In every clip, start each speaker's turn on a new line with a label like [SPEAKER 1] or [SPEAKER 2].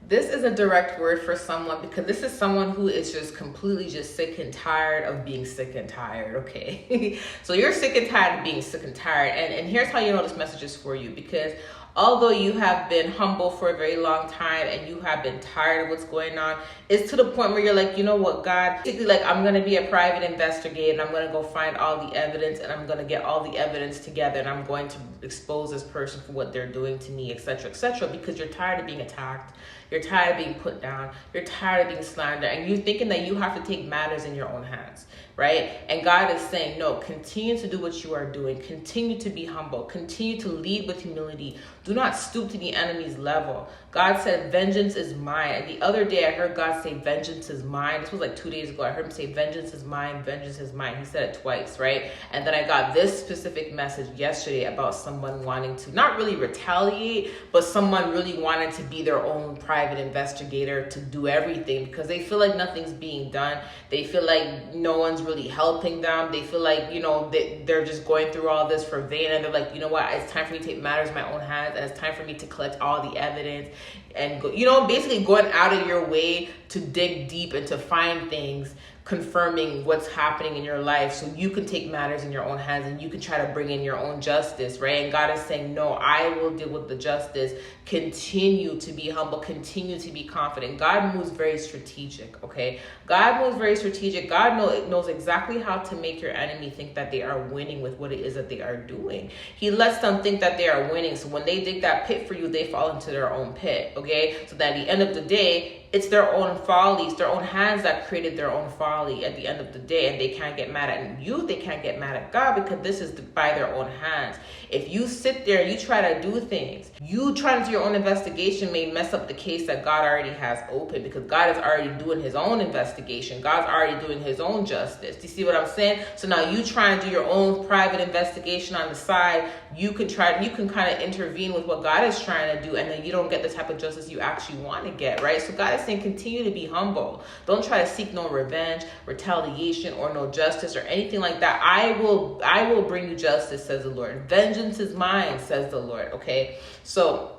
[SPEAKER 1] This is a direct word for someone, because this is someone who is just completely just sick and tired of being sick and tired, okay? So you're sick and tired of being sick and tired. And here's how you know this message is for you, because although you have been humble for a very long time and you have been tired of what's going on, it's to the point where you're like, you know what, God, basically like, I'm going to be a private investigator and I'm going to go find all the evidence and I'm going to get all the evidence together and I'm going to expose this person for what they're doing to me, etc., because you're tired of being attacked. You're tired of being put down. You're tired of being slandered. And you're thinking that you have to take matters in your own hands, right? And God is saying, no, continue to do what you are doing. Continue to be humble. Continue to lead with humility. Do not stoop to the enemy's level. God said, vengeance is mine. And the other day I heard God say, vengeance is mine. This was like 2 days ago. I heard him say, vengeance is mine. Vengeance is mine. He said it twice, right? And then I got this specific message yesterday about someone wanting to not really retaliate, but someone really wanting to be their own private investigator to do everything because they feel like nothing's being done. They feel like no one's really helping them. They feel like, you know, they're just going through all this for vain. And they're like, you know what? It's time for me to take matters in my own hands. And it's time for me to collect all the evidence and go, you know, basically going out of your way to dig deep and to find things confirming what's happening in your life so you can take matters in your own hands and you can try to bring in your own justice, right? And God is saying, no, I will deal with the justice. Continue to be humble. Continue to be confident. God moves very strategic, okay? God moves very strategic. God knows exactly how to make your enemy think that they are winning with what it is that they are doing. He lets them think that they are winning. So when they dig that pit for you, they fall into their own pit, okay? So that at the end of the day, it's their own follies, their own hands that created their own folly at the end of the day, and they can't get mad at you. They can't get mad at God because this is by their own hands. If you sit there and you try to do things, you try to do your own investigation may mess up the case that God already has open because God is already doing his own investigation. God's already doing his own justice. Do you see what I'm saying? So now you try and do your own private investigation on the side. You can kind of intervene with what God is trying to do, and then you don't get the type of justice you actually want to get, right? So God is saying continue to be humble. Don't try to seek no revenge, retaliation, or no justice or anything like that. I will bring you justice, says the Lord. Vengeance is mine, says the Lord, okay? So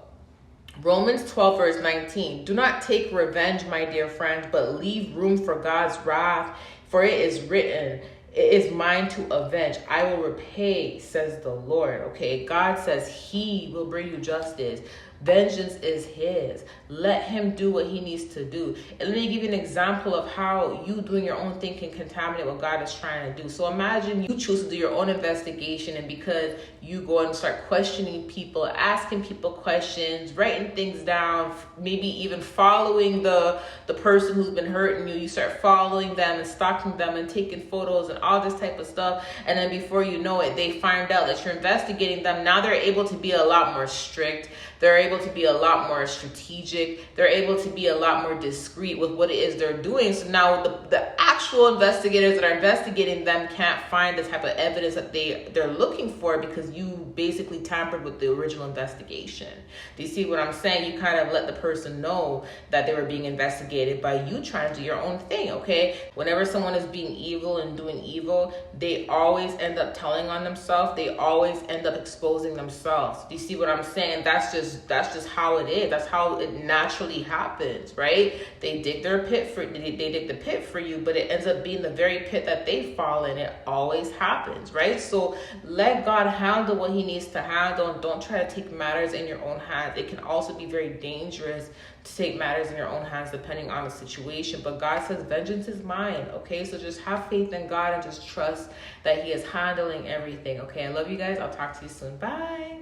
[SPEAKER 1] Romans 12 verse 19, do not take revenge, my dear friends, but leave room for God's wrath, for it is written, it is mine to avenge. I will repay, says the Lord, okay? God says he will bring you justice. Vengeance is his. Let him do what he needs to do. And let me give you an example of how you doing your own thing can contaminate what God is trying to do. So imagine you choose to do your own investigation, and because you go and start questioning people, asking people questions, writing things down, maybe even following the person who's been hurting you, you start following them and stalking them and taking photos and all this type of stuff. And then before you know it, they find out that you're investigating them. Now they're able to be a lot more strict. They're able to be a lot more strategic. They're able to be a lot more discreet with what it is they're doing. So now the actual investigators that are investigating them can't find the type of evidence that they're looking for because you basically tampered with the original investigation. Do you see what I'm saying? You kind of let the person know that they were being investigated by you trying to do your own thing, okay? Whenever someone is being evil and doing evil, they always end up telling on themselves. They always end up exposing themselves. Do you see what I'm saying? That's just how it is. That's how it naturally happens, right? They dig their pit for they dig the pit for you, but it ends up being the very pit that they fall in. It always happens, right? So let God handle what he needs to handle, and don't try to take matters in your own hands. It can also be very dangerous to take matters in your own hands depending on the situation. But God says vengeance is mine, okay? So just have faith in God and just trust that he is handling everything, okay? I love you guys. I'll talk to you soon. Bye.